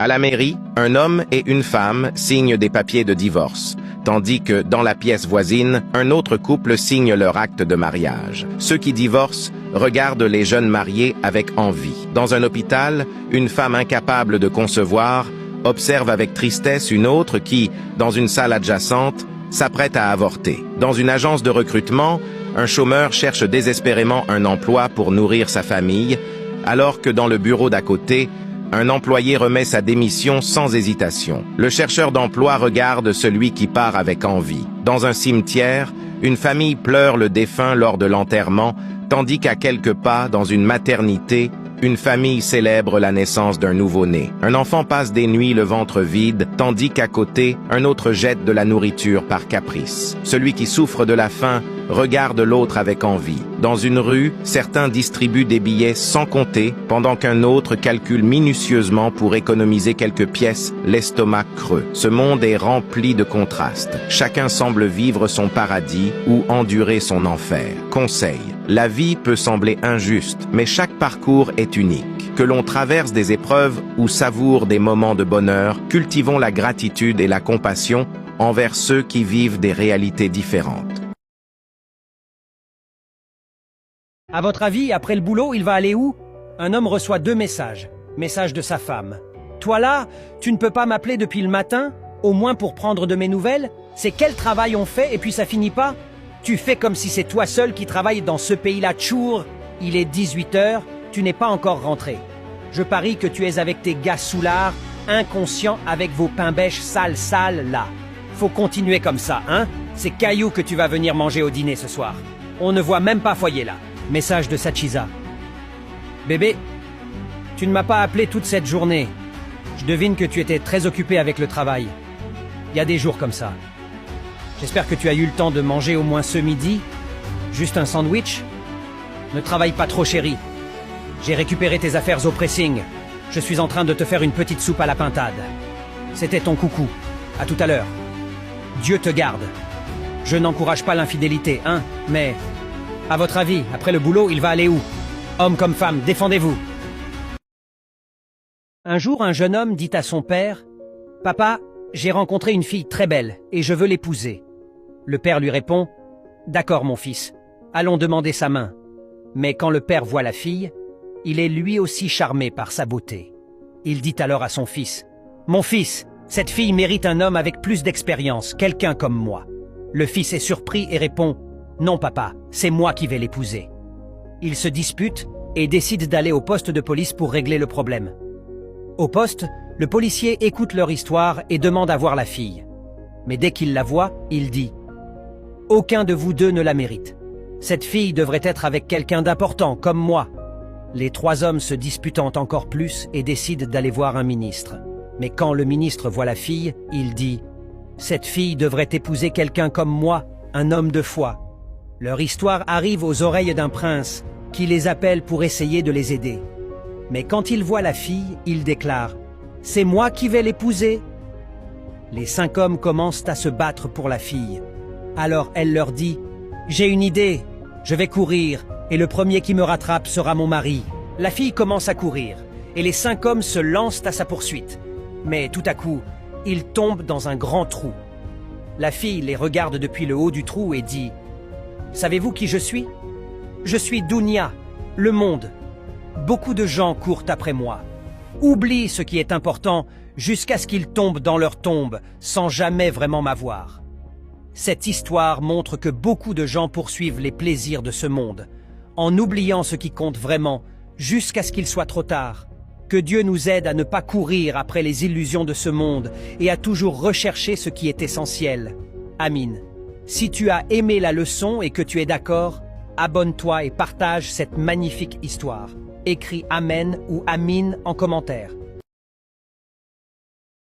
À la mairie, un homme et une femme signent des papiers de divorce, tandis que, dans la pièce voisine, un autre couple signe leur acte de mariage. Ceux qui divorcent regardent les jeunes mariés avec envie. Dans un hôpital, une femme incapable de concevoir observe avec tristesse une autre qui, dans une salle adjacente, s'apprête à avorter. Dans une agence de recrutement, un chômeur cherche désespérément un emploi pour nourrir sa famille, alors que dans le bureau d'à côté, un employé remet sa démission sans hésitation. Le chercheur d'emploi regarde celui qui part avec envie. Dans un cimetière, une famille pleure le défunt lors de l'enterrement, tandis qu'à quelques pas, dans une maternité, une famille célèbre la naissance d'un nouveau-né. Un enfant passe des nuits le ventre vide, tandis qu'à côté, un autre jette de la nourriture par caprice. Celui qui souffre de la faim regarde l'autre avec envie. Dans une rue, certains distribuent des billets sans compter, pendant qu'un autre calcule minutieusement pour économiser quelques pièces, l'estomac creux. Ce monde est rempli de contrastes. Chacun semble vivre son paradis ou endurer son enfer. Conseil: la vie peut sembler injuste, mais chaque parcours est unique. Que l'on traverse des épreuves ou savoure des moments de bonheur, cultivons la gratitude et la compassion envers ceux qui vivent des réalités différentes. À votre avis, après le boulot, il va aller où? Un homme reçoit 2 messages. Message de sa femme. Toi là, tu ne peux pas m'appeler depuis le matin, au moins pour prendre de mes nouvelles? C'est quel travail on fait et puis ça finit pas? Tu fais comme si c'est toi seul qui travaille dans ce pays-là, tchour. Il est 18 h, tu n'es pas encore rentré. Je parie que tu es avec tes gars soulards, inconscients avec vos pains bêches sales là. Faut continuer comme ça, hein? C'est caillou que tu vas venir manger au dîner ce soir. On ne voit même pas foyer là. Message de Sachiza. Bébé, tu ne m'as pas appelé toute cette journée. Je devine que tu étais très occupé avec le travail. Il y a des jours comme ça. J'espère que tu as eu le temps de manger au moins ce midi. Juste un sandwich. Ne travaille pas trop, chérie. J'ai récupéré tes affaires au pressing. Je suis en train de te faire une petite soupe à la pintade. C'était ton coucou. À tout à l'heure. Dieu te garde. Je n'encourage pas l'infidélité, hein, mais... À votre avis, après le boulot, il va aller où? Homme comme femme, défendez-vous. Un jour, un jeune homme dit à son père, « Papa, j'ai rencontré une fille très belle et je veux l'épouser. » Le père lui répond, « D'accord, mon fils, allons demander sa main. » Mais quand le père voit la fille, il est lui aussi charmé par sa beauté. Il dit alors à son fils, « Mon fils, cette fille mérite un homme avec plus d'expérience, quelqu'un comme moi. » Le fils est surpris et répond, « Non, papa, c'est moi qui vais l'épouser. » Ils se disputent et décident d'aller au poste de police pour régler le problème. Au poste, le policier écoute leur histoire et demande à voir la fille. Mais dès qu'il la voit, il dit « Aucun de vous deux ne la mérite. Cette fille devrait être avec quelqu'un d'important, comme moi. » Les 3 hommes se disputant encore plus et décident d'aller voir un ministre. Mais quand le ministre voit la fille, il dit « Cette fille devrait épouser quelqu'un comme moi, un homme de foi. » Leur histoire arrive aux oreilles d'un prince qui les appelle pour essayer de les aider. Mais quand il voit la fille, il déclare « C'est moi qui vais l'épouser !» Les 5 hommes commencent à se battre pour la fille. Alors elle leur dit « J'ai une idée, je vais courir et le premier qui me rattrape sera mon mari. » La fille commence à courir et les 5 hommes se lancent à sa poursuite. Mais tout à coup, ils tombent dans un grand trou. La fille les regarde depuis le haut du trou et dit « Savez-vous qui je suis? Je suis Dunia, le monde. Beaucoup de gens courent après moi, oublient ce qui est important jusqu'à ce qu'ils tombent dans leur tombe sans jamais vraiment m'avoir. Cette histoire montre que beaucoup de gens poursuivent les plaisirs de ce monde, en oubliant ce qui compte vraiment jusqu'à ce qu'il soit trop tard. Que Dieu nous aide à ne pas courir après les illusions de ce monde et à toujours rechercher ce qui est essentiel. Amin. Si tu as aimé la leçon et que tu es d'accord, abonne-toi et partage cette magnifique histoire. Écris Amen ou Amin en commentaire.